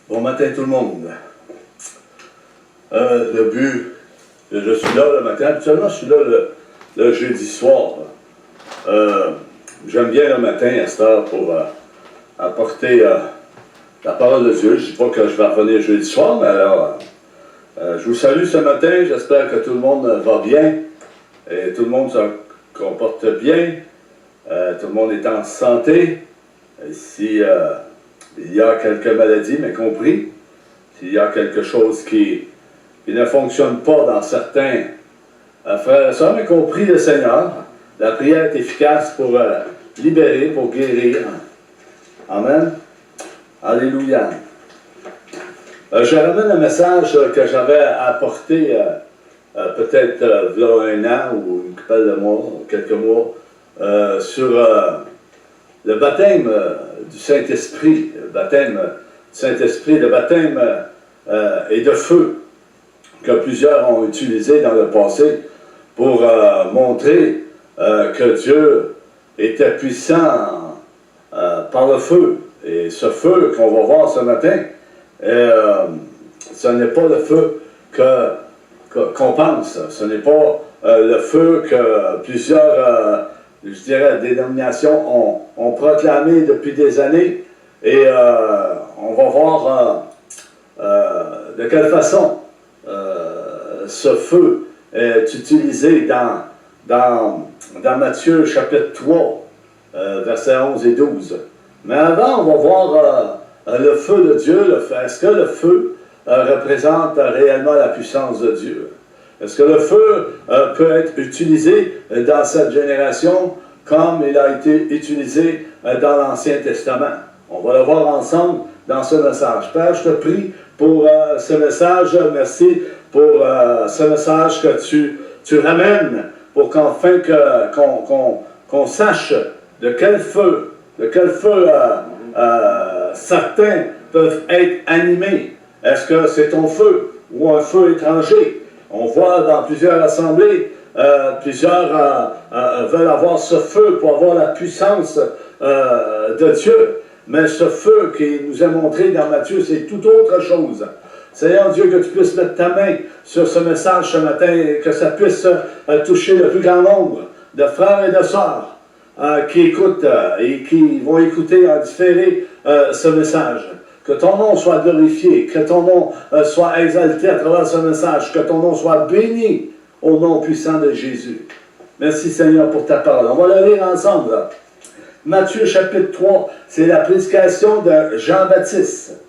Bon matin tout le monde. Le but, je suis là le matin. Habituellement, je suis là le jeudi soir. J'aime bien le matin à cette heure pour apporter la parole de Dieu. Je ne dis pas que je vais revenir jeudi soir, mais alors, je vous salue ce matin. J'espère que tout le monde va bien et tout le monde se comporte bien. Tout le monde est en santé. Si il y a quelques maladies, mais compris, s'il y a quelque chose qui ne fonctionne pas dans certains frères et sœurs, mais compris le Seigneur, la prière est efficace pour libérer, pour guérir. Amen. Alléluia. Je ramène un message que j'avais apporté peut-être il y a un an ou une couple de mois, quelques mois, sur le baptême du Saint-Esprit. Le baptême du Saint-Esprit, le baptême et de feu que plusieurs ont utilisé dans le passé pour montrer que Dieu était puissant par le feu. Et ce feu qu'on va voir ce matin, ce n'est pas le feu qu'on pense. Ce n'est pas le feu que plusieurs, je dirais, dénominations ont proclamé depuis des années. Et on va voir de quelle façon ce feu est utilisé dans Matthieu chapitre 3, versets 11 et 12. Mais avant, on va voir le feu de Dieu. Est-ce que le feu représente réellement la puissance de Dieu? Est-ce que le feu peut être utilisé dans cette génération comme il a été utilisé dans l'Ancien Testament? On va le voir ensemble dans ce message. Père, je te prie pour ce message. Merci pour ce message que tu ramènes pour qu'enfin qu'on sache de quel feu certains peuvent être animés. Est-ce que c'est ton feu ou un feu étranger? On voit dans plusieurs assemblées, plusieurs veulent avoir ce feu pour avoir la puissance de Dieu. Mais ce feu qui nous est montré dans Matthieu, c'est tout autre chose. Seigneur Dieu, que tu puisses mettre ta main sur ce message ce matin et que ça puisse toucher le plus grand nombre de frères et de sœurs qui écoutent et qui vont écouter en différé ce message. Que ton nom soit glorifié, que ton nom soit exalté à travers ce message, que ton nom soit béni au nom puissant de Jésus. Merci Seigneur pour ta parole. On va le lire ensemble. Matthieu chapitre 3, c'est la prédication de Jean-Baptiste.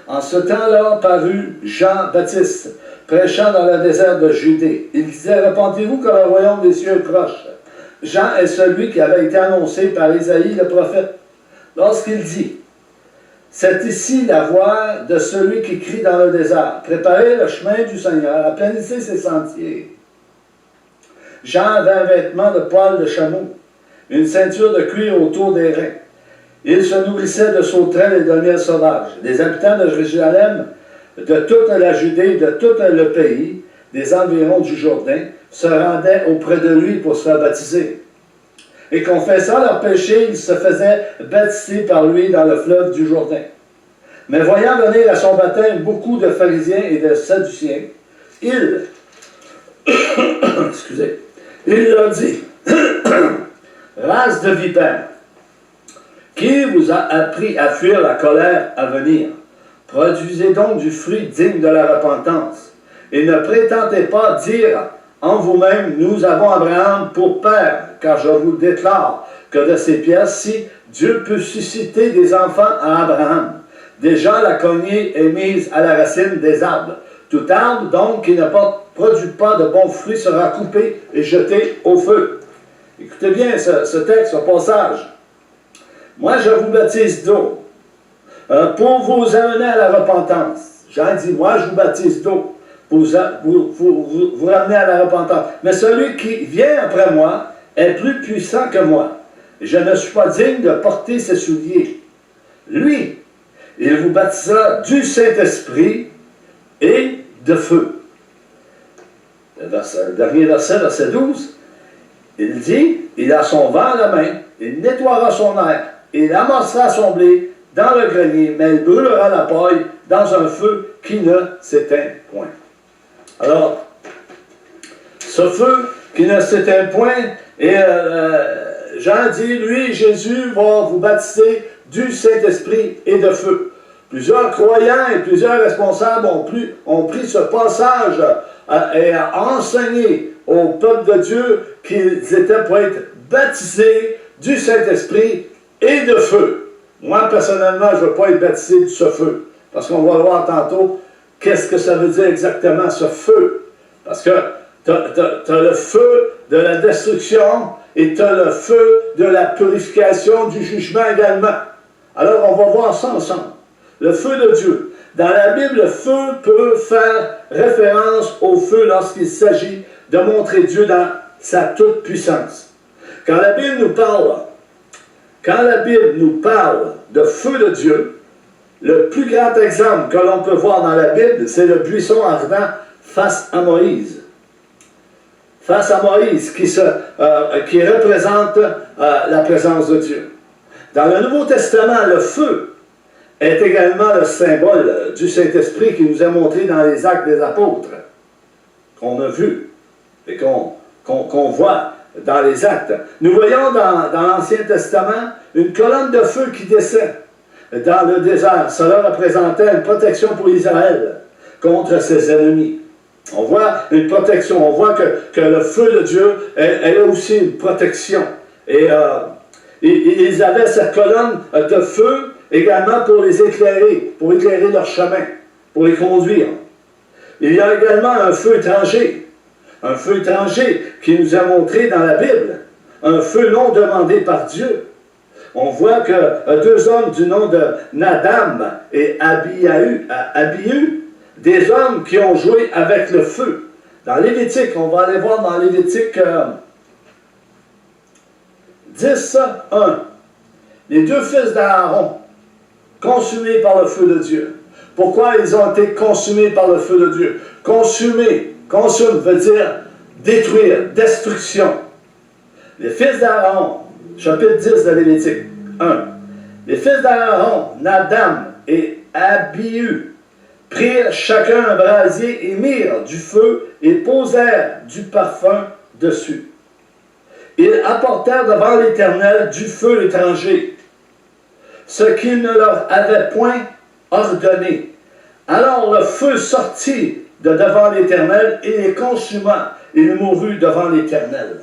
En ce temps-là parut Jean-Baptiste, prêchant dans le désert de Judée. Il disait, repentez-vous que le royaume des cieux est proche. Jean est celui qui avait été annoncé par Isaïe le prophète. Lorsqu'il dit, c'est ici la voix de celui qui crie dans le désert. Préparez le chemin du Seigneur, aplanissez ses sentiers. Jean avait un vêtement de poil de chameau, une ceinture de cuir autour des reins. Il se nourrissait de sauterelles et de miel sauvage. Les habitants de Jérusalem, de toute la Judée, de tout le pays, des environs du Jourdain, se rendaient auprès de lui pour se faire baptiser. Et confessant leurs péchés, ils se faisaient baptiser par lui dans le fleuve du Jourdain. Mais voyant venir à son baptême beaucoup de pharisiens et de sadduciens, il leur dit, race de vipères, qui vous a appris à fuir la colère à venir? Produisez donc du fruit digne de la repentance. Et ne prétendez pas dire en vous-même, nous avons Abraham pour père, car je vous déclare que de ces pierres-ci, Dieu peut susciter des enfants à Abraham. Déjà, la cognée est mise à la racine des arbres. Tout arbre, donc, qui ne produit pas de bons fruits sera coupé et jeté au feu. Écoutez bien ce texte, ce passage. Moi, je vous baptise d'eau pour vous amener à la repentance. Jean dit, moi, je vous baptise d'eau pour vous ramener à la repentance. Mais celui qui vient après moi est plus puissant que moi. Je ne suis pas digne de porter ses souliers. Lui, il vous baptisera du Saint-Esprit et de feu. Le dernier verset, verset 12, il dit, il a son vent à la main, il nettoiera son air, il amassera son blé dans le grenier, mais elle brûlera la paille dans un feu qui ne s'éteint point. Alors, ce feu qui ne s'éteint point, et Jean dit, lui, Jésus, va vous baptiser du Saint-Esprit et de feu. Plusieurs croyants et plusieurs responsables ont pris ce passage et enseigné au peuple de Dieu qu'ils étaient pour être baptisés du Saint-Esprit et de feu. Moi, personnellement, je ne veux pas être baptisé de ce feu, parce qu'on va voir tantôt qu'est-ce que ça veut dire exactement, ce feu. Parce que tu as le feu de la destruction et tu as le feu de la purification du jugement également. Alors, on va voir ça ensemble. Le feu de Dieu. Dans la Bible, le feu peut faire référence au feu lorsqu'il s'agit de montrer Dieu dans sa toute-puissance. Quand la Bible nous parle de feu de Dieu, le plus grand exemple que l'on peut voir dans la Bible, c'est le buisson ardent face à Moïse. Face à Moïse, qui représente la présence de Dieu. Dans le Nouveau Testament, le feu est également le symbole du Saint-Esprit qui nous est montré dans les Actes des Apôtres, qu'on a vu et qu'on voit dans les Actes. Nous voyons dans l'Ancien Testament une colonne de feu qui descend dans le désert. Cela représentait une protection pour Israël contre ses ennemis. On voit une protection, on voit que le feu de Dieu, elle a aussi une protection. Et ils avaient cette colonne de feu également pour les éclairer, pour éclairer leur chemin, pour les conduire. Il y a également un feu étranger qui nous a montré dans la Bible, un feu non demandé par Dieu. On voit que deux hommes du nom de Nadab et Abihu, des hommes qui ont joué avec le feu. Dans Lévitique, on va aller voir dans Lévitique 10, 1. Les deux fils d'Aaron, consumés par le feu de Dieu. Pourquoi ils ont été consumés par le feu de Dieu? Consume veut dire détruire, destruction. Les fils d'Aaron, chapitre 10 de Lévitique 1. Les fils d'Aaron, Nadab et Abihu, prirent chacun un brasier et mirent du feu et posèrent du parfum dessus. Ils apportèrent devant l'Éternel du feu étranger, ce qu'il ne leur avait point ordonné. Alors le feu sortit de devant l'Éternel et les consuma. Il mourut devant l'Éternel.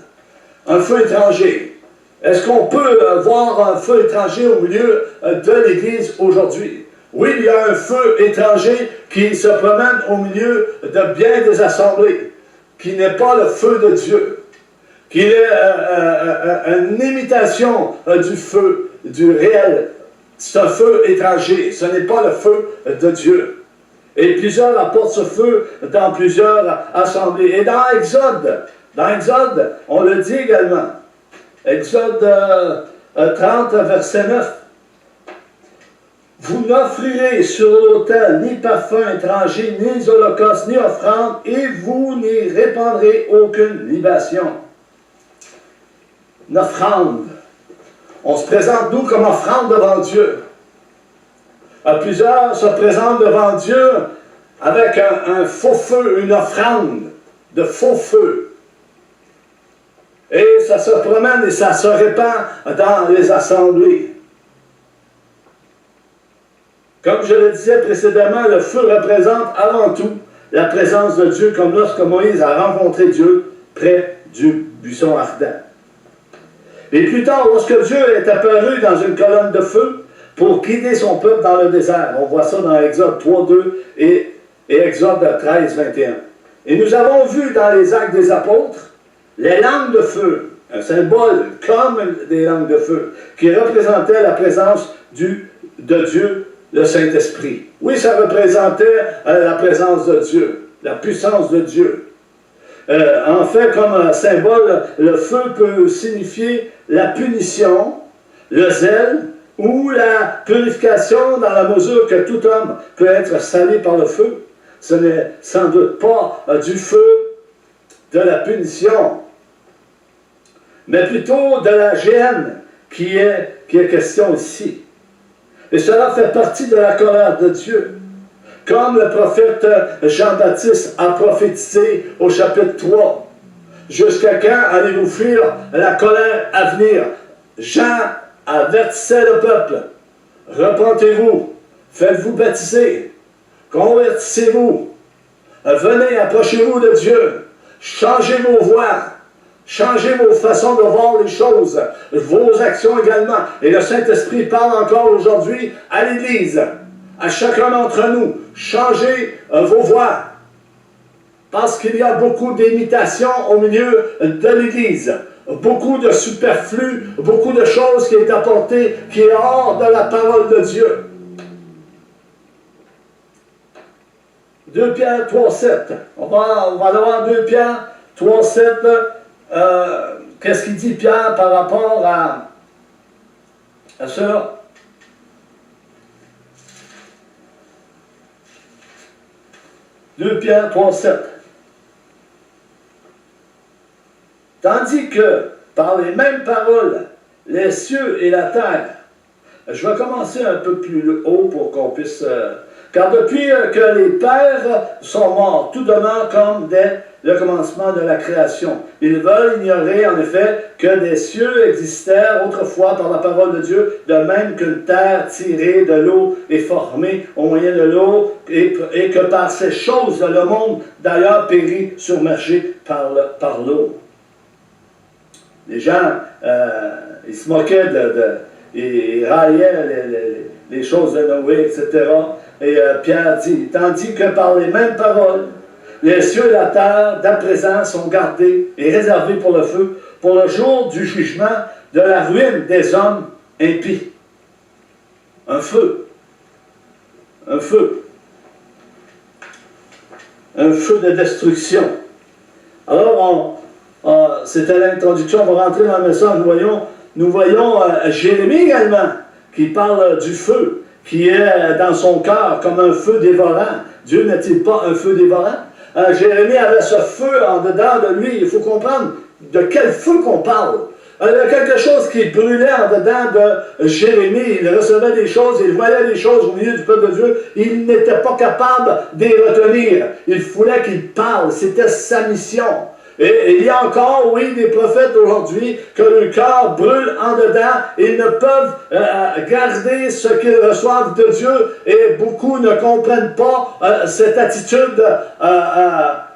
Un feu étranger. Est-ce qu'on peut voir un feu étranger au milieu de l'Église aujourd'hui? Oui, il y a un feu étranger qui se promène au milieu de bien des assemblées, qui n'est pas le feu de Dieu, qui est une imitation du feu, du réel. C'est un feu étranger, ce n'est pas le feu de Dieu. Et plusieurs apportent ce feu dans plusieurs assemblées. Et dans Exode, on le dit également, Exode 30, verset 9, « Vous n'offrirez sur l'autel ni parfum étranger, ni holocauste, ni offrande, et vous n'y répandrez aucune libation. » Une offrande. On se présente, nous, comme offrande devant Dieu. Plusieurs se présentent devant Dieu avec un faux feu, une offrande de faux feu. Et ça se promène et ça se répand dans les assemblées. Comme je le disais précédemment, le feu représente avant tout la présence de Dieu, comme lorsque Moïse a rencontré Dieu près du buisson ardent. Et plus tard, lorsque Dieu est apparu dans une colonne de feu pour guider son peuple dans le désert, on voit ça dans Exode 3, 2 et Exode 13, 21. Et nous avons vu dans les Actes des Apôtres les langues de feu, un symbole comme des langues de feu, qui représentaient la présence de Dieu, le Saint-Esprit. Oui, ça représentait la présence de Dieu, la puissance de Dieu. En fait, comme symbole, le feu peut signifier la punition, le zèle ou la purification dans la mesure que tout homme peut être salé par le feu. Ce n'est sans doute pas du feu de la punition, mais plutôt de la gêne qui est question ici. Et cela fait partie de la colère de Dieu. Comme le prophète Jean-Baptiste a prophétisé au chapitre 3. Jusqu'à quand allez-vous fuir la colère à venir? Jean avertissait le peuple. Repentez-vous, faites-vous baptiser, convertissez-vous, venez, approchez-vous de Dieu, changez vos voies, changez vos façons de voir les choses, vos actions également. Et le Saint-Esprit parle encore aujourd'hui à l'Église, à chacun d'entre nous. Changez vos voies, parce qu'il y a beaucoup d'imitations au milieu de l'Église. Beaucoup de superflu, beaucoup de choses qui est apportées, qui est hors de la parole de Dieu. 2 Pierre 3,7. On va aller voir 2 Pierre 3,7. Qu'est-ce qu'il dit Pierre par rapport à cela? « 2 Pierre 3,7. Tandis que, par les mêmes paroles, les cieux et la terre, je vais commencer un peu plus haut pour qu'on puisse... car depuis que les pères sont morts, tout demeure comme dès le commencement de la création. Ils veulent ignorer en effet que des cieux existèrent autrefois par la parole de Dieu, de même qu'une terre tirée de l'eau est formée au moyen de l'eau, et que par ces choses le monde d'ailleurs périt submergé par l'eau. Les gens, ils se moquaient ils raillaient les choses de Noé, etc. Et Pierre dit, tandis que par les mêmes paroles, les cieux et la terre, d'à présent, sont gardés et réservés pour le feu, pour le jour du jugement, de la ruine des hommes impies. Un feu. Un feu. Un feu de destruction. Alors, c'était l'introduction, on va rentrer dans le message, nous voyons Jérémie également, qui parle du feu, qui est dans son cœur comme un feu dévorant. Dieu n'est-il pas un feu dévorant? Jérémie avait ce feu en dedans de lui. Il faut comprendre de quel feu qu'on parle. Il y a quelque chose qui brûlait en dedans de Jérémie. Il recevait des choses, il voyait des choses au milieu du peuple de Dieu. Il n'était pas capable de les retenir. Il voulait qu'il parle. C'était sa mission. Et il y a encore, oui, des prophètes aujourd'hui que le cœur brûle en dedans. Ils ne peuvent garder ce qu'ils reçoivent de Dieu. Et beaucoup ne comprennent pas cette attitude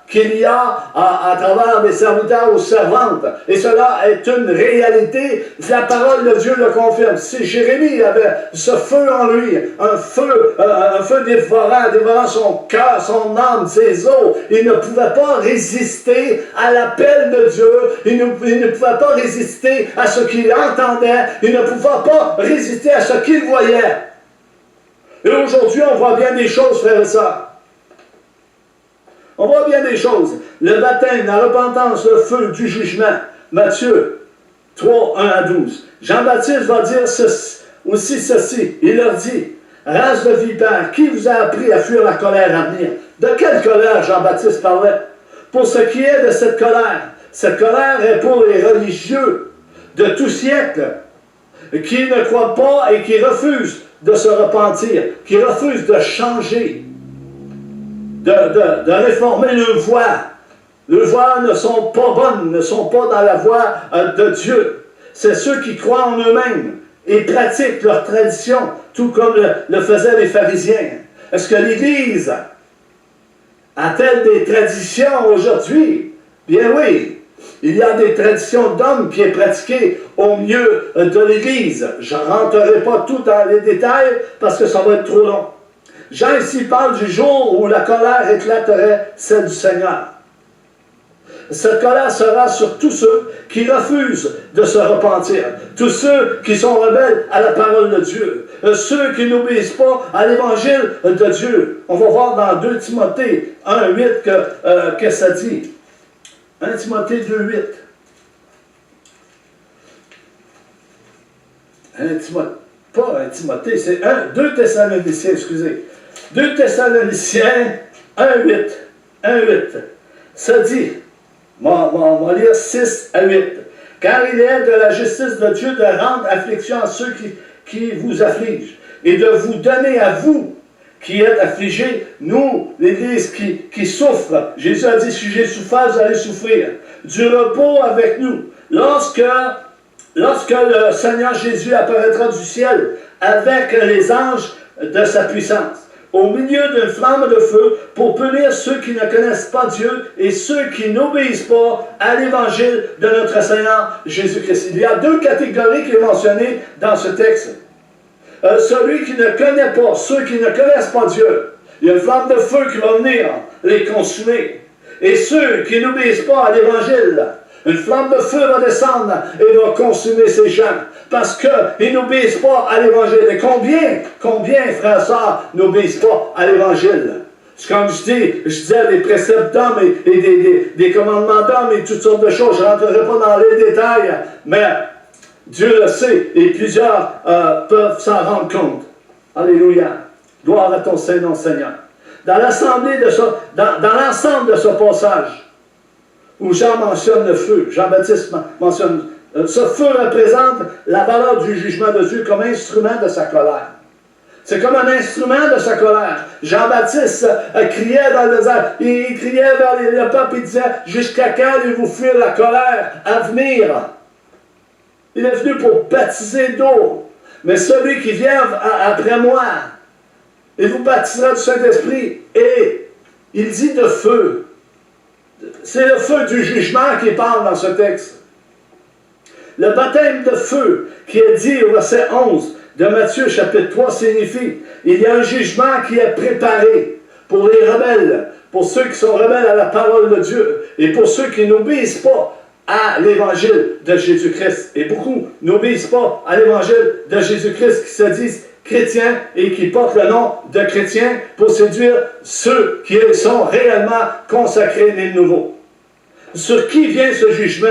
qu'il y a à travers des serviteurs ou servantes. Et cela est une réalité. La parole de Dieu le confirme. Si Jérémie avait ce feu en lui, un feu dévorant son cœur, son âme, ses os, il ne pouvait pas résister à l'appel de Dieu. Il ne pouvait pas résister à ce qu'il entendait. Il ne pouvait pas résister à ce qu'il voyait. Et aujourd'hui, on voit bien des choses, frères et sœurs. On voit bien des choses. Le baptême, la repentance, le feu du jugement. Matthieu 3, 1 à 12. Jean-Baptiste va dire aussi ceci. Il leur dit, race de vipères, qui vous a appris à fuir la colère à venir? De quelle colère Jean-Baptiste parlait? Pour ce qui est de cette colère est pour les religieux de tout siècle, qui ne croient pas et qui refusent de se repentir, qui refusent de changer, de réformer leurs voies. Leurs voies ne sont pas bonnes, ne sont pas dans la voie de Dieu. C'est ceux qui croient en eux-mêmes et pratiquent leurs traditions, tout comme le faisaient les pharisiens. Est-ce que l'Église a-t-elle des traditions aujourd'hui? Bien oui. Il y a des traditions d'hommes qui est pratiquées au milieu de l'Église. Je ne rentrerai pas tout dans les détails parce que ça va être trop long. Jean ici parle du jour où la colère éclaterait, celle du Seigneur. Cette colère sera sur tous ceux qui refusent de se repentir, tous ceux qui sont rebelles à la parole de Dieu, ceux qui n'obéissent pas à l'évangile de Dieu. On va voir dans 2 Timothée 1,8 que ça dit. 1 Timothée 2,8. Pas 1 Timothée, c'est 2 Thessaloniciens, excusez. 2 Thessaloniciens 1,8. 1,8. Ça dit, on va lire 6 à 8. Car il est de la justice de Dieu de rendre affliction à ceux qui vous affligent, et de vous donner à vous, qui êtes affligés, nous, l'Église qui souffre. Jésus a dit, si j'ai souffert, vous allez souffrir. Du repos avec nous. Lorsque le Seigneur Jésus apparaîtra du ciel avec les anges de sa puissance, au milieu d'une flamme de feu, pour punir ceux qui ne connaissent pas Dieu et ceux qui n'obéissent pas à l'évangile de notre Seigneur Jésus-Christ. Il y a deux catégories qui sont mentionnées dans ce texte. Celui qui ne connaît pas, ceux qui ne connaissent pas Dieu, il y a une flamme de feu qui va venir les consumer. Et ceux qui n'obéissent pas à l'évangile, une flamme de feu va descendre et va consumer ces gens. Parce qu'ils n'obéissent pas à l'évangile. Et combien, frères et sœurs, n'obéissent pas à l'évangile? Comme je disais, des préceptes d'hommes et des commandements d'hommes et toutes sortes de choses. Je ne rentrerai pas dans les détails, mais Dieu le sait et plusieurs peuvent s'en rendre compte. Alléluia. Gloire à ton Saint-Nom, Seigneur. Dans l'ensemble de ce passage, où Jean mentionne le feu, Jean-Baptiste mentionne, ce feu représente la valeur du jugement de Dieu comme instrument de sa colère. C'est comme un instrument de sa colère. Jean-Baptiste criait dans le désert, il criait vers le peuple et disait, jusqu'à quand allez-vous fuir la colère à venir? Il est venu pour baptiser d'eau. Mais celui qui vient après moi, il vous baptisera du Saint-Esprit. Et il dit de feu. C'est le feu du jugement qui parle dans ce texte. Le baptême de feu qui est dit au verset 11 de Matthieu chapitre 3 signifie il y a un jugement qui est préparé pour les rebelles, pour ceux qui sont rebelles à la parole de Dieu et pour ceux qui n'obéissent pas à l'évangile de Jésus-Christ. Et beaucoup n'obéissent pas à l'évangile de Jésus-Christ qui se disent chrétiens et qui portent le nom de chrétiens pour séduire ceux qui sont réellement consacrés nés de nouveau. Sur qui vient ce jugement?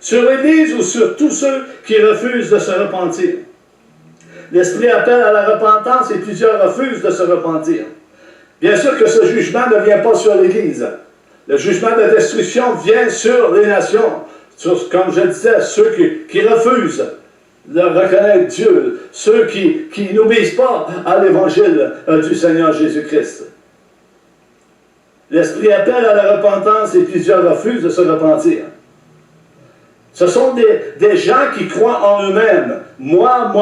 Sur l'Église ou sur tous ceux qui refusent de se repentir? L'Esprit appelle à la repentance et plusieurs refusent de se repentir. Bien sûr que ce jugement ne vient pas sur l'Église. Le jugement de destruction vient sur les nations, sur, comme je disais, ceux qui refusent de reconnaître Dieu, ceux qui n'obéissent pas à l'évangile du Seigneur Jésus-Christ. L'Esprit appelle à la repentance et plusieurs refusent de se repentir. Ce sont des gens qui croient en eux-mêmes. Moi,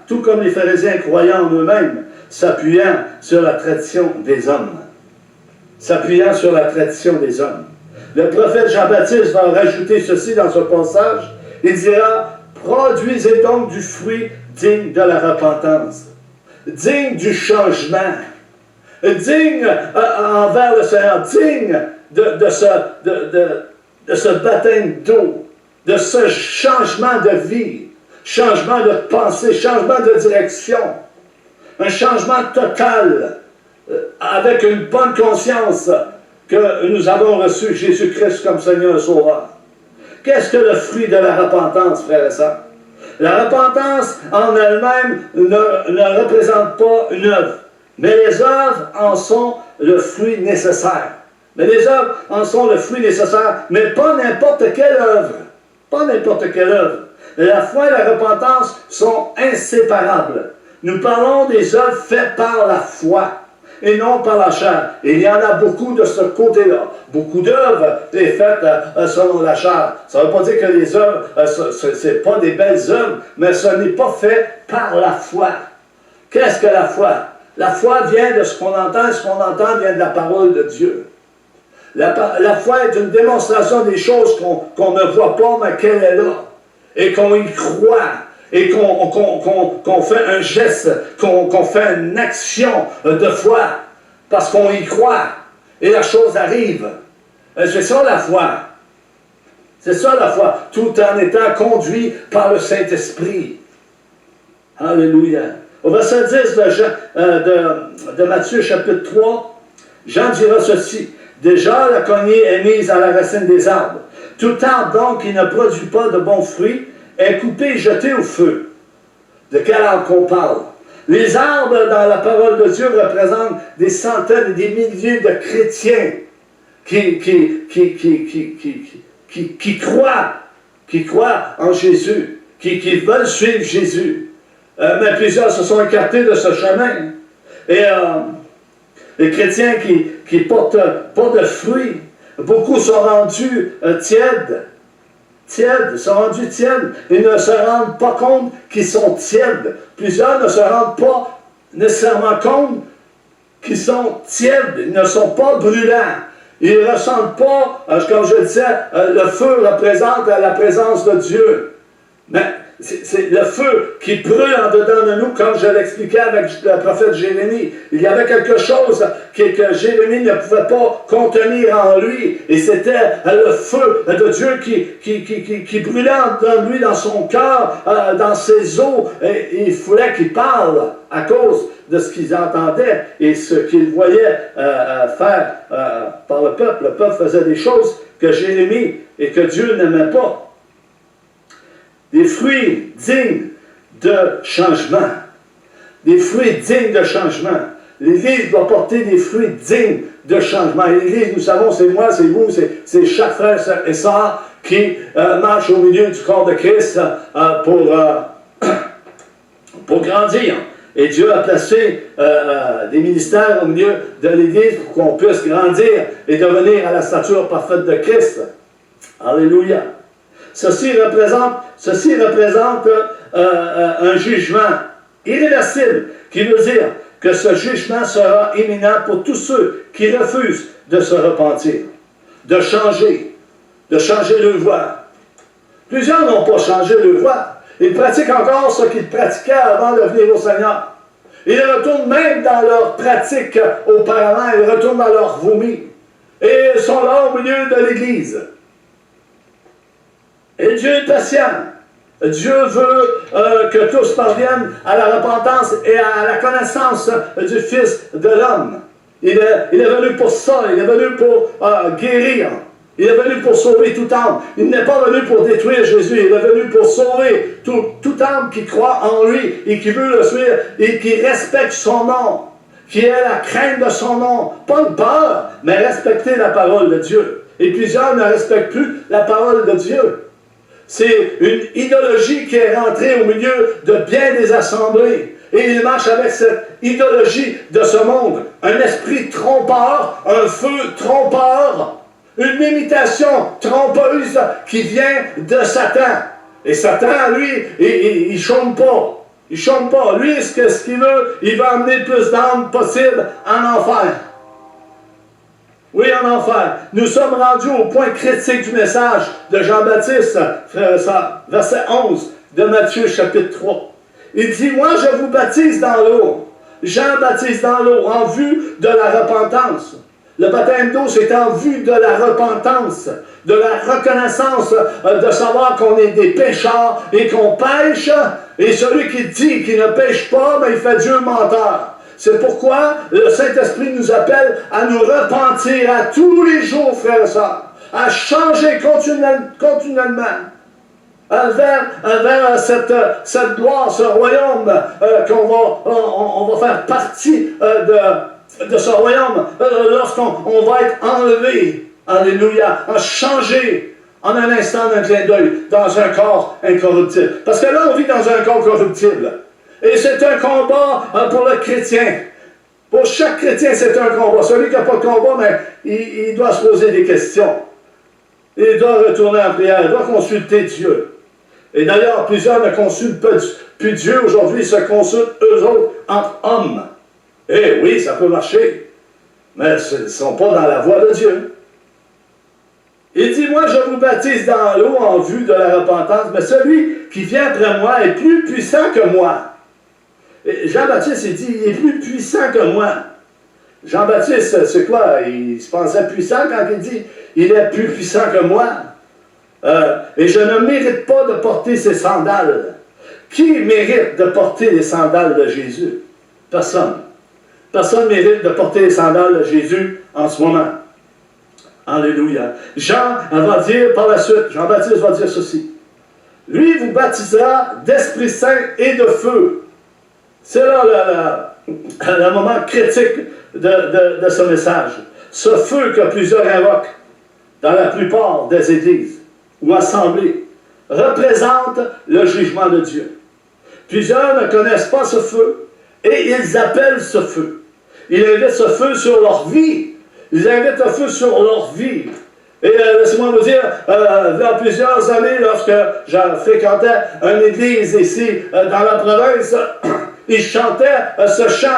tout comme les pharisiens croyant en eux-mêmes, s'appuyant sur la tradition des hommes. S'appuyant sur la tradition des hommes. Le prophète Jean-Baptiste va rajouter ceci dans ce passage. Il dira, produisez donc du fruit digne de la repentance, digne du changement, digne envers le Seigneur, digne de ce baptême d'eau, de ce changement de vie, changement de pensée, changement de direction, un changement total, avec une bonne conscience que nous avons reçu Jésus-Christ comme Seigneur et Sauveur. Qu'est-ce que le fruit de la repentance, frères et sœurs? La repentance en elle-même ne représente pas une œuvre, mais les œuvres en sont le fruit nécessaire. Mais les œuvres en sont le fruit nécessaire, mais pas n'importe quelle œuvre. Pas n'importe quelle œuvre. La foi et la repentance sont inséparables. Nous parlons des œuvres faites par la foi et non par la chair. Et il y en a beaucoup de ce côté-là. Beaucoup d'œuvres sont faites selon la chair. Ça ne veut pas dire que les œuvres, ce n'est pas des belles œuvres, mais ce n'est pas fait par la foi. Qu'est-ce que la foi? La foi vient de ce qu'on entend, et ce qu'on entend vient de la parole de Dieu. La foi est une démonstration des choses qu'on ne voit pas, mais qu'elle est là. Et qu'on y croit. Et qu'on fait un geste, qu'on fait une action de foi. Parce qu'on y croit. Et la chose arrive. C'est ça la foi. C'est ça la foi. Tout en étant conduit par le Saint-Esprit. Alléluia. Au verset 10 de Matthieu chapitre 3, Jean dira ceci. Déjà, la cognée est mise à la racine des arbres. Tout arbre donc qui ne produit pas de bons fruits est coupé et jeté au feu. De quel arbre qu'on parle? Les arbres dans la parole de Dieu représentent des centaines et des milliers de chrétiens qui croient en Jésus, qui veulent suivre Jésus. Mais plusieurs se sont écartés de ce chemin. Et les chrétiens qui portent pas de fruits, beaucoup sont rendus tièdes. Tièdes, sont rendus tièdes. Ils ne se rendent pas compte qu'ils sont tièdes. Plusieurs ne se rendent pas nécessairement compte qu'ils sont tièdes. Ils ne sont pas brûlants. Ils ne ressentent pas, comme je le disais, le feu représente la présence de Dieu. Mais c'est le feu qui brûle en dedans de nous, comme je l'expliquais avec le prophète Jérémie. Il y avait quelque chose que Jérémie ne pouvait pas contenir en lui. Et c'était le feu de Dieu qui brûlait en dedans de lui, dans son cœur, dans ses os. Et il fallait qu'il parle à cause de ce qu'ils entendaient et ce qu'ils voyaient faire par le peuple. Le peuple faisait des choses que Jérémie et que Dieu n'aimait pas. Des fruits dignes de changement. Des fruits dignes de changement. L'Église doit porter des fruits dignes de changement. L'Église, nous savons, c'est moi, c'est vous, c'est chaque frère et sœur qui marche au milieu du corps de Christ pour grandir. Et Dieu a placé des ministères au milieu de l'Église pour qu'on puisse grandir et devenir à la stature parfaite de Christ. Alléluia. Ceci représente un jugement irréversible, qui veut dire que ce jugement sera imminent pour tous ceux qui refusent de se repentir, de changer leur voie. Plusieurs n'ont pas changé leur voie. Ils pratiquent encore ce qu'ils pratiquaient avant de venir au Seigneur. Ils retournent même dans leur pratique auparavant, ils retournent dans leur vomi. Et ils sont là au milieu de l'Église. Et Dieu est patient. Dieu veut que tous parviennent à la repentance et à la connaissance du Fils de l'homme. Il est venu pour ça, il est venu pour guérir. Il est venu pour sauver toute âme. Il n'est pas venu pour détruire Jésus. Il est venu pour sauver toute âme qui croit en lui et qui veut le suivre et qui respecte son nom, qui a la crainte de son nom. Pas une peur, mais respecter la parole de Dieu. Et plusieurs ne respectent plus la parole de Dieu. C'est une idéologie qui est rentrée au milieu de bien des assemblées. Et ils marchent avec cette idéologie de ce monde. Un esprit trompeur, un feu trompeur, une imitation trompeuse qui vient de Satan. Et Satan, lui, il ne chôme pas. Il ne chôme pas. Lui, ce qu'il veut, il va amener le plus d'âmes possible en enfer. Oui, en enfer. Nous sommes rendus au point critique du message de Jean-Baptiste, frère et sœur, verset 11 de Matthieu chapitre 3. Il dit, moi je vous baptise dans l'eau. Jean baptise dans l'eau en vue de la repentance. Le baptême d'eau, c'est en vue de la repentance, de la reconnaissance, de savoir qu'on est des pécheurs et qu'on pêche. Et celui qui dit qu'il ne pêche pas, ben, il fait Dieu menteur. C'est pourquoi le Saint-Esprit nous appelle à nous repentir à tous les jours, frères et sœurs, à changer continuellement vers cette gloire, ce royaume qu'on va faire partie de ce royaume lorsqu'on va être enlevé, alléluia, changer en un instant d'un clin d'œil dans un corps incorruptible. Parce que là, on vit dans un corps corruptible. Et c'est un combat pour le chrétien. Pour chaque chrétien, c'est un combat. Celui qui n'a pas de combat, mais il doit se poser des questions. Il doit retourner en prière, il doit consulter Dieu. Et d'ailleurs, plusieurs ne consultent plus Dieu aujourd'hui, ils se consultent eux autres entre hommes. Eh oui, ça peut marcher, mais ils ne sont pas dans la voie de Dieu. Il dit, moi je vous baptise dans l'eau en vue de la repentance, mais celui qui vient après moi est plus puissant que moi. Jean-Baptiste, il dit, il est plus puissant que moi. Jean-Baptiste, c'est quoi? Il se pensait puissant quand il dit, il est plus puissant que moi. Et je ne mérite pas de porter ses sandales. Qui mérite de porter les sandales de Jésus? Personne. Personne ne mérite de porter les sandales de Jésus en ce moment. Alléluia. Jean va dire par la suite, Jean-Baptiste va dire ceci. Lui vous baptisera d'Esprit Saint et de feu. C'est là le moment critique de ce message. Ce feu que plusieurs invoquent dans la plupart des églises ou assemblées représente le jugement de Dieu. Plusieurs ne connaissent pas ce feu et ils appellent ce feu. Ils invitent ce feu sur leur vie. Ils invitent le feu sur leur vie. Et laissez-moi vous dire, il y a plusieurs années, lorsque je fréquentais une église ici dans la province, ils chantaient ce chant,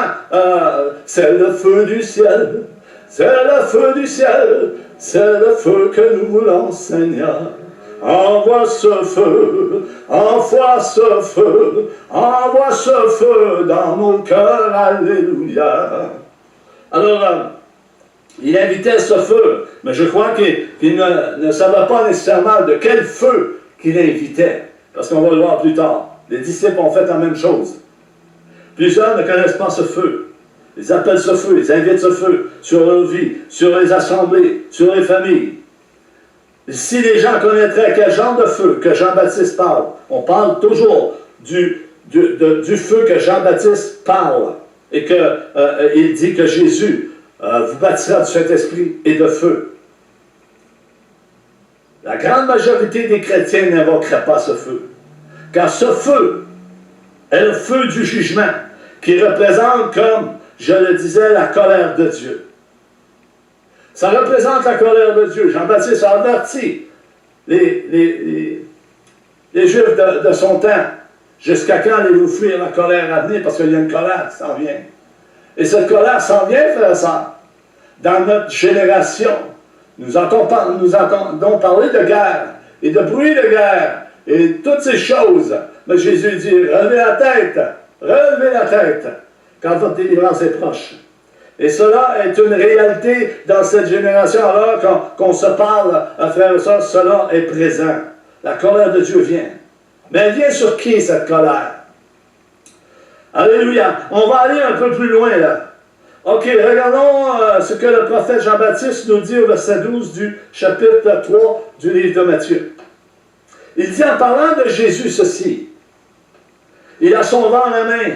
c'est le feu du ciel, c'est le feu du ciel, c'est le feu que nous voulons, Seigneur. Envoie ce feu, envoie ce feu, envoie ce feu dans nos cœurs, alléluia. Alors, il invitait ce feu, mais je crois qu'il ne savait pas nécessairement de quel feu qu'il invitait, parce qu'on va le voir plus tard. Les disciples ont fait la même chose. Plusieurs ne connaissent pas ce feu. Ils appellent ce feu, ils invitent ce feu sur leur vie, sur les assemblées, sur les familles. Si les gens connaîtraient quel genre de feu que Jean-Baptiste parle, on parle toujours du feu que Jean-Baptiste parle, et qu'il dit que Jésus vous baptisera du Saint-Esprit et de feu. La grande majorité des chrétiens n'invoqueraient pas ce feu, car ce feu est le feu du jugement, qui représente, comme je le disais, la colère de Dieu. Ça représente la colère de Dieu. Jean-Baptiste a averti les Juifs de son temps. Jusqu'à quand allez-vous fuir la colère à venir? Parce qu'il y a une colère qui s'en vient. Et cette colère s'en vient, frère et sœur. Dans notre génération, nous entendons parler de guerre et de bruit de guerre et toutes ces choses. Mais Jésus dit, relevez la tête, quand votre délivrance est proche. Et cela est une réalité dans cette génération, alors qu'on se parle, frères et sœurs, cela est présent. La colère de Dieu vient. Mais elle vient sur qui, cette colère? Alléluia. On va aller un peu plus loin, là. OK, regardons ce que le prophète Jean-Baptiste nous dit au verset 12 du chapitre 3 du livre de Matthieu. Il dit en parlant de Jésus ceci. Il a son vent en la main.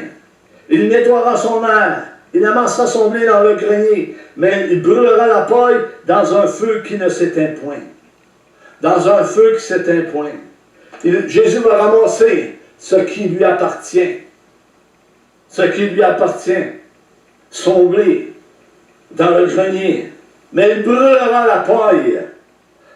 Il nettoiera son air. Il amassera son blé dans le grenier, mais il brûlera la paille dans un feu qui ne s'éteint point. Dans un feu qui s'éteint point. Jésus va ramasser ce qui lui appartient. Ce qui lui appartient. Son blé dans le grenier. Mais il brûlera la paille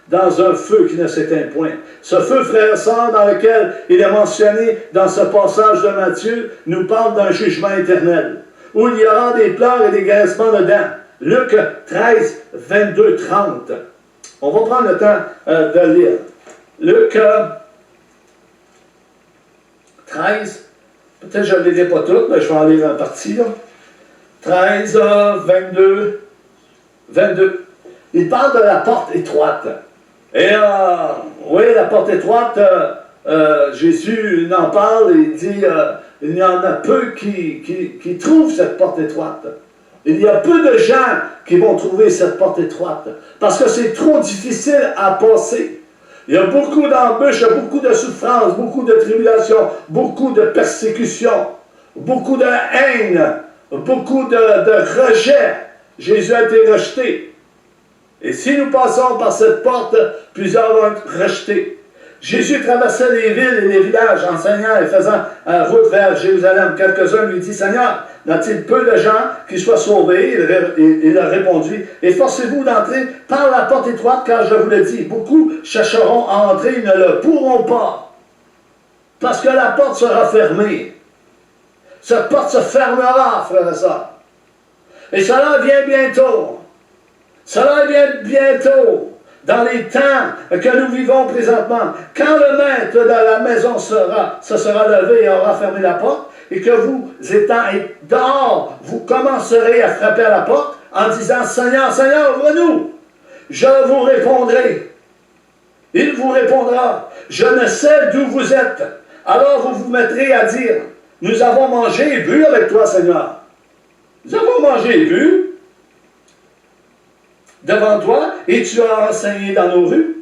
dans un feu qui ne s'éteint point. Ce feu, frère et sœur, dans lequel il est mentionné dans ce passage de Matthieu, nous parle d'un jugement éternel, où il y aura des pleurs et des grincements de dents. Luc 13, 22, 30. On va prendre le temps de lire. Luc 13, peut-être que je ne les lis pas toutes, mais je vais en lire une partie. Là. 13, 22, 22. Il parle de la porte étroite. Et oui, la porte étroite, Jésus en parle et il dit... il y en a peu qui trouvent cette porte étroite. Il y a peu de gens qui vont trouver cette porte étroite. Parce que c'est trop difficile à passer. Il y a beaucoup d'embûches, beaucoup de souffrances, beaucoup de tribulations, beaucoup de persécutions, beaucoup de haine, beaucoup de rejet. Jésus a été rejeté. Et si nous passons par cette porte, plusieurs vont être rejetés. Jésus traversait les villes et les villages, enseignant et faisant route vers Jérusalem. Quelques-uns lui disent, Seigneur, n'a-t-il peu de gens qui soient sauvés? Il a répondu, efforcez-vous d'entrer par la porte étroite, car je vous le dis, beaucoup chercheront à entrer, ils ne le pourront pas. Parce que la porte sera fermée. Cette porte se fermera, frère et sœurs. Et cela vient bientôt. Cela vient bientôt. Dans les temps que nous vivons présentement, quand le maître de la maison se sera levé et aura fermé la porte, et que vous étant dehors, vous commencerez à frapper à la porte en disant, Seigneur, Seigneur, ouvre-nous. Je vous répondrai. Il vous répondra, je ne sais d'où vous êtes. Alors vous vous mettrez à dire, nous avons mangé et bu avec toi, Seigneur. Nous avons mangé et bu devant toi, et tu as enseigné dans nos rues.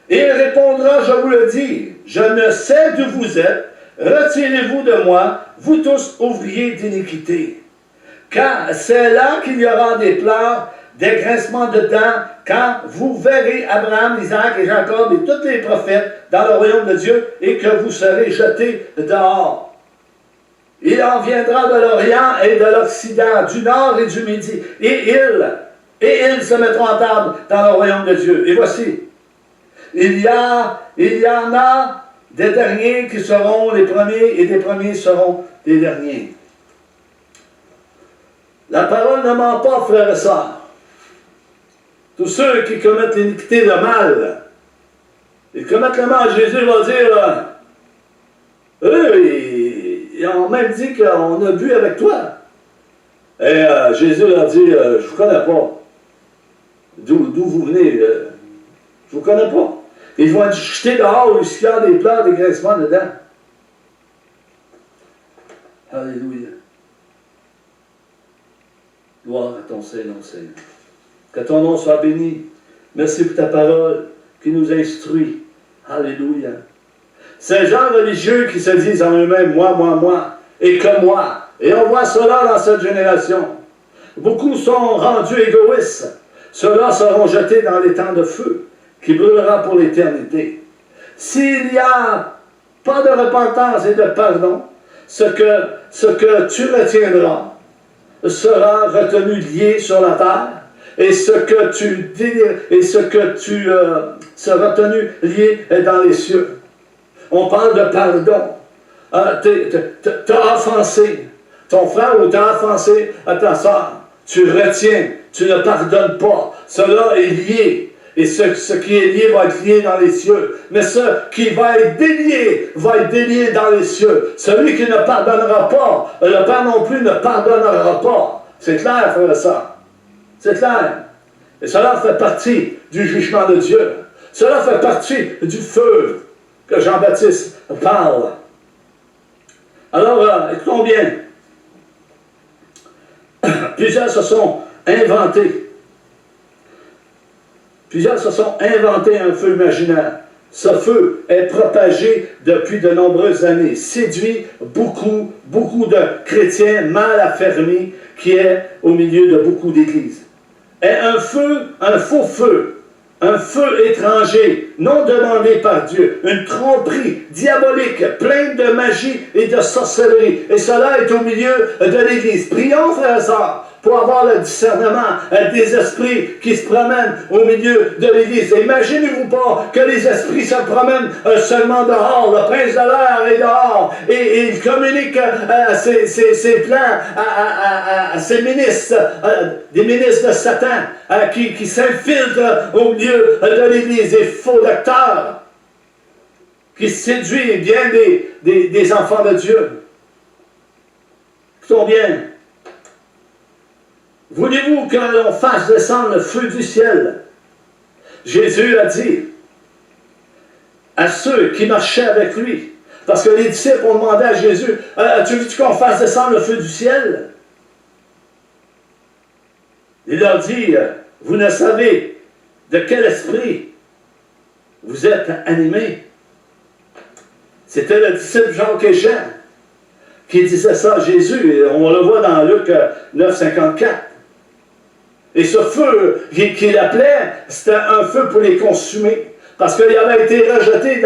Et il répondra, je vous le dis, je ne sais d'où vous êtes, retirez-vous de moi, vous tous ouvriers d'iniquité. Car c'est là qu'il y aura des pleurs, des grincements de dents, quand vous verrez Abraham, Isaac et Jacob et tous les prophètes dans le royaume de Dieu, et que vous serez jetés dehors. Il en viendra de l'Orient et de l'Occident, du Nord et du Midi. Et ils se mettront à table dans le royaume de Dieu. Et voici, il y en a des derniers qui seront les premiers et des premiers seront les derniers. La parole ne ment pas, frères et sœurs. Tous ceux qui commettent l'iniquité, le mal, ils commettent le mal. Jésus va dire, eux, ils ont même dit qu'on a bu avec toi. Et Jésus leur dit, je ne vous connais pas. D'où vous venez? Je ne vous connais pas. Ils vont être jetés dehors où il y a des pleurs, des graissements dedans. Alléluia. Gloire à ton Seigneur, Seigneur. Que ton nom soit béni. Merci pour ta parole qui nous instruit. Alléluia. Ces gens religieux qui se disent en eux-mêmes, moi, et que moi. Et on voit cela dans cette génération. Beaucoup sont rendus égoïstes. Ceux-là seront jetés dans les temps de feu qui brûlera pour l'éternité. S'il n'y a pas de repentance et de pardon, ce que tu retiendras sera retenu lié sur la terre, et ce que tu sera retenu lié dans les cieux. On parle de pardon. T'as offensé ton frère ou t'as offensé à ta soeur. Tu retiens, tu ne pardonnes pas. Cela est lié. Et ce qui est lié va être lié dans les cieux. Mais ce qui va être délié dans les cieux. Celui qui ne pardonnera pas, le Père non plus ne pardonnera pas. C'est clair, frère et sœur. C'est clair. Et cela fait partie du jugement de Dieu. Cela fait partie du feu que Jean-Baptiste parle. Alors, écoutons bien. Plusieurs se sont inventés. Plusieurs se sont inventés un feu imaginaire. Ce feu est propagé depuis de nombreuses années, séduit beaucoup de chrétiens mal affermis qui est au milieu de beaucoup d'églises. Et un faux feu, un feu étranger, non demandé par Dieu, une tromperie diabolique, pleine de magie et de sorcellerie. Et cela est au milieu de l'Église. Prions, frères et sœurs, pour avoir le discernement des esprits qui se promènent au milieu de l'Église. Imaginez-vous pas que les esprits se promènent seulement dehors. Le prince de l'air est dehors et il communique ses plans à ses ministres, des ministres de Satan qui s'infiltrent au milieu de l'Église, des faux docteurs qui séduisent bien des enfants de Dieu. Écoutons bien. Voulez-vous que l'on fasse descendre le feu du ciel? Jésus a dit à ceux qui marchaient avec lui, parce que les disciples ont demandé à Jésus, as-tu vu qu'on fasse descendre le feu du ciel? Il leur dit, vous ne savez de quel esprit vous êtes animés. C'était le disciple Jacques et Jean qui disait ça à Jésus, et on le voit dans Luc 9, 54. Et ce feu qu'il appelait, c'était un feu pour les consumer. Parce qu'il avait été rejeté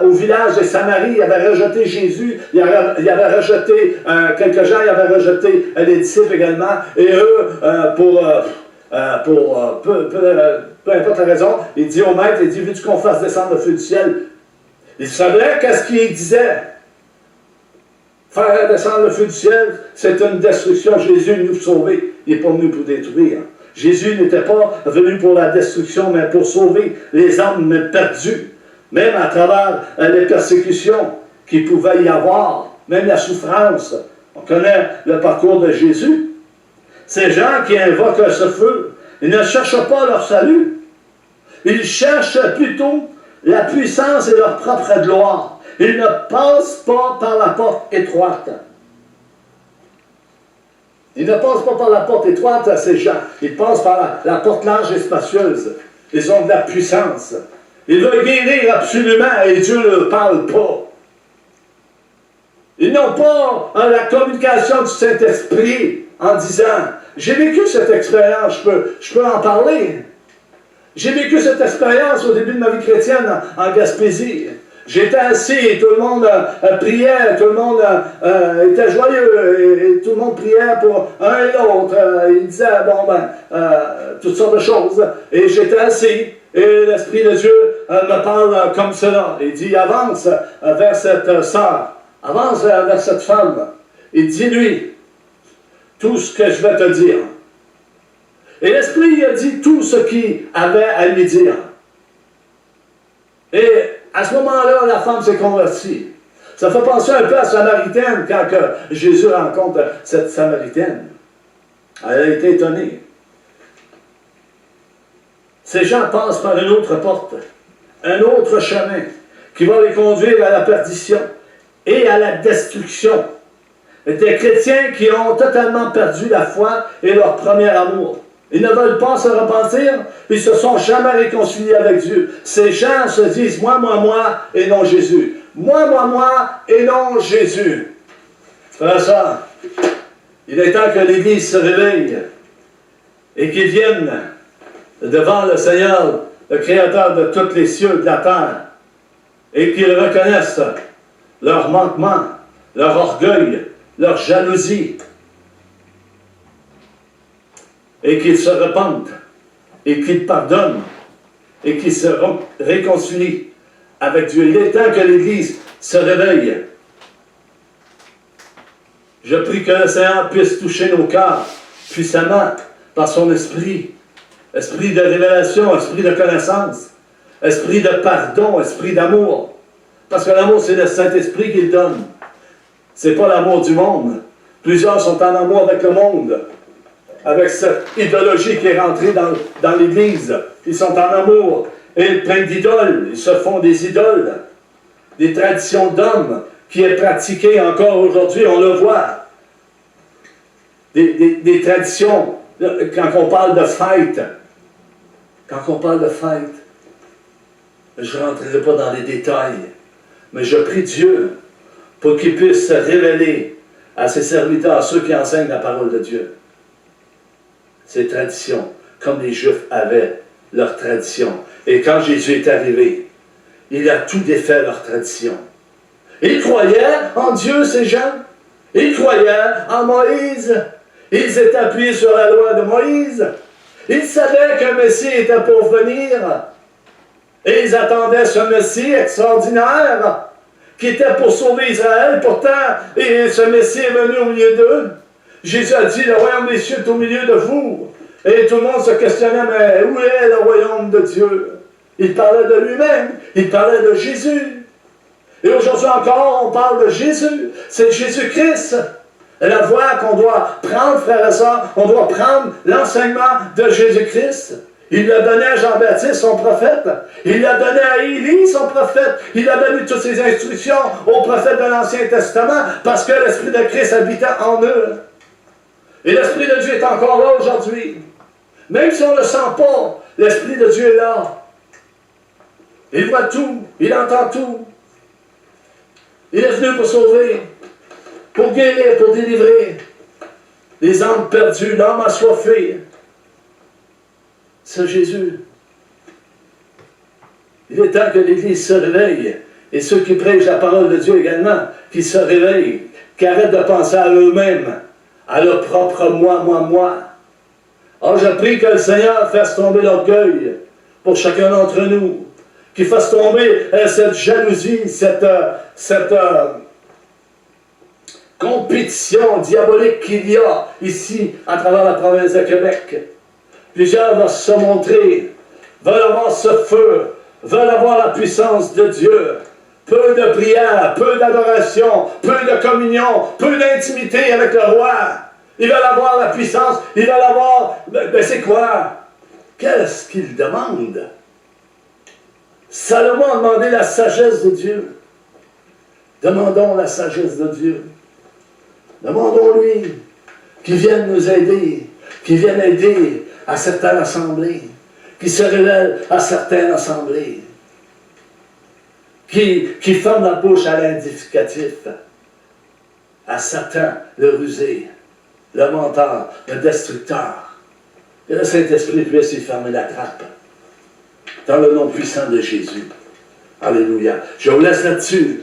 au village de Samarie, il avait rejeté Jésus, il avait rejeté quelques gens, il avait rejeté les disciples également. Et eux, peu importe la raison, il dit au maître, il dit, veux-tu qu'on fasse descendre le feu du ciel? Il savait qu'est-ce qu'il disait. Faire descendre le feu du ciel, c'est une destruction. Jésus est venu pour sauver. Il n'est pas venu pour détruire. Jésus n'était pas venu pour la destruction, mais pour sauver les âmes perdues. Même à travers les persécutions qu'il pouvait y avoir, même la souffrance. On connaît le parcours de Jésus. Ces gens qui invoquent ce feu, ils ne cherchent pas leur salut. Ils cherchent plutôt la puissance et leur propre gloire. Ils ne passent pas par la porte étroite. Ils ne passent pas par la porte étroite à ces gens. Ils passent par la porte large et spacieuse. Ils ont de la puissance. Ils veulent guérir absolument et Dieu ne leur parle pas. Ils n'ont pas la communication du Saint-Esprit en disant « J'ai vécu cette expérience, je peux en parler. J'ai vécu cette expérience au début de ma vie chrétienne en Gaspésie. J'étais assis et tout le monde priait, tout le monde était joyeux et tout le monde priait pour un et l'autre. Il disait, bon ben, toutes sortes de choses. Et j'étais assis et l'Esprit de Dieu me parle comme cela. Il dit, avance vers cette sœur, avance vers cette femme et dis-lui tout ce que je vais te dire. Et l'Esprit a dit tout ce qu'il avait à lui dire. Et à ce moment-là, la femme s'est convertie. Ça fait penser un peu à la Samaritaine quand Jésus rencontre cette Samaritaine. Elle a été étonnée. Ces gens passent par une autre porte, un autre chemin qui va les conduire à la perdition et à la destruction. Des chrétiens qui ont totalement perdu la foi et leur premier amour. Ils ne veulent pas se repentir, ils ne se sont jamais réconciliés avec Dieu. Ces gens se disent, moi, et non Jésus. Moi, et non Jésus. Frère ça, il est temps que l'Église se réveille et qu'ils viennent devant le Seigneur, le Créateur de tous les cieux et de la terre, et qu'ils reconnaissent leur manquement, leur orgueil, leur jalousie, et qu'ils se repentent, et qu'ils pardonnent, et qu'ils se réconcilient avec Dieu. Il est temps que l'Église se réveille. Je prie que le Seigneur puisse toucher nos cœurs puissamment par son esprit. Esprit de révélation, esprit de connaissance, esprit de pardon, esprit d'amour. Parce que l'amour, c'est le Saint-Esprit qui le donne. Ce n'est pas l'amour du monde. Plusieurs sont en amour avec le monde, avec cette idéologie qui est rentrée dans l'Église. Ils sont en amour et plein d'idoles. Ils se font des idoles, des traditions d'hommes qui est pratiquée encore aujourd'hui, on le voit. Des traditions, quand on parle de fête, je ne rentrerai pas dans les détails, mais je prie Dieu pour qu'il puisse se révéler à ses serviteurs, à ceux qui enseignent la parole de Dieu. Ces traditions, comme les Juifs avaient leurs traditions. Et quand Jésus est arrivé, il a tout défait leur tradition. Ils croyaient en Dieu, ces gens. Ils croyaient en Moïse. Ils étaient appuyés sur la loi de Moïse. Ils savaient qu'un Messie était pour venir. Et ils attendaient ce Messie extraordinaire qui était pour sauver Israël. Pourtant, et ce Messie est venu au milieu d'eux. Jésus a dit, le royaume des cieux est au milieu de vous. Et tout le monde se questionnait, mais où est le royaume de Dieu? Il parlait de lui-même. Il parlait de Jésus. Et aujourd'hui encore, on parle de Jésus. C'est Jésus-Christ. La voie qu'on doit prendre, frères et sœurs, on doit prendre l'enseignement de Jésus-Christ. Il l'a donné à Jean-Baptiste, son prophète. Il l'a donné à Élie, son prophète. Il a donné toutes ses instructions aux prophètes de l'Ancien Testament parce que l'Esprit de Christ habitait en eux. Et l'Esprit de Dieu est encore là aujourd'hui. Même si on ne le sent pas, l'Esprit de Dieu est là. Il voit tout, il entend tout. Il est venu pour sauver, pour guérir, pour délivrer les âmes perdues, l'âme assoiffée. C'est Jésus. Il est temps que l'Église se réveille, et ceux qui prêchent la parole de Dieu également, qui se réveillent, qui arrêtent de penser à eux-mêmes, à leur propre moi. Alors je prie que le Seigneur fasse tomber l'orgueil pour chacun d'entre nous, qu'il fasse tomber cette jalousie, cette compétition diabolique qu'il y a ici à travers la province de Québec. Plusieurs vont se montrer, veulent avoir ce feu, veulent avoir la puissance de Dieu. Peu de prière, peu d'adoration, peu de communion, peu d'intimité avec le roi. Ils veulent avoir la puissance, ils veulent avoir... Mais c'est quoi? Qu'est-ce qu'ils demandent? Salomon a demandé la sagesse de Dieu. Demandons la sagesse de Dieu. Demandons-lui qu'il vienne nous aider, qu'il vienne aider à certaines assemblées, qu'il se révèle à certaines assemblées, qui ferme la bouche à l'indicatif, à Satan, le rusé, le menteur, le destructeur. Que le Saint-Esprit puisse y fermer la trappe. Dans le nom puissant de Jésus. Alléluia. Je vous laisse là-dessus.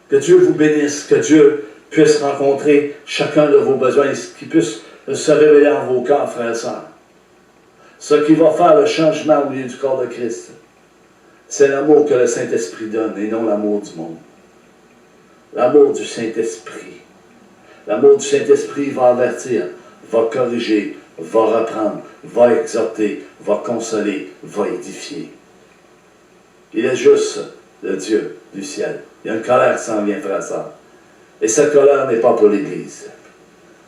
Que Dieu vous bénisse, que Dieu puisse rencontrer chacun de vos besoins, qu'il puisse se révéler en vos cœurs, frères et sœurs. Ce qui va faire le changement au milieu du corps de Christ, c'est l'amour que le Saint-Esprit donne et non l'amour du monde. L'amour du Saint-Esprit. L'amour du Saint-Esprit va avertir, va corriger, va reprendre, va exhorter, va consoler, va édifier. Il est juste le Dieu du ciel. Il y a une colère qui s'en vient, frère et sœur. Et cette colère n'est pas pour l'Église.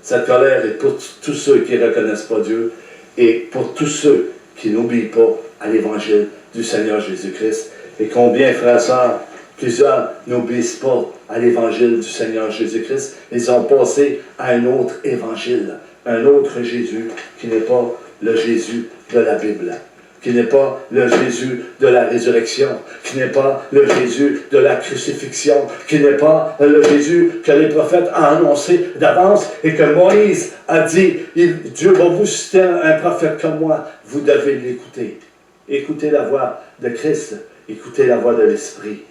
Cette colère est pour tous ceux qui ne reconnaissent pas Dieu et pour tous ceux qui n'oublient pas à l'Évangile du Seigneur Jésus-Christ. Et combien, frères et sœurs, plusieurs n'obéissent pas à l'Évangile du Seigneur Jésus-Christ. Ils ont passé à un autre Évangile, un autre Jésus qui n'est pas le Jésus de la Bible, qui n'est pas le Jésus de la résurrection, qui n'est pas le Jésus de la crucifixion, qui n'est pas le Jésus que les prophètes ont annoncé d'avance et que Moïse a dit, Dieu va vous citer un prophète comme moi, vous devez l'écouter. Écoutez la voix de Christ, écoutez la voix de l'Esprit.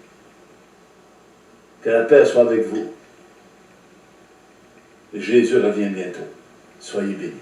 Que la paix soit avec vous. Jésus revient bientôt. Soyez bénis.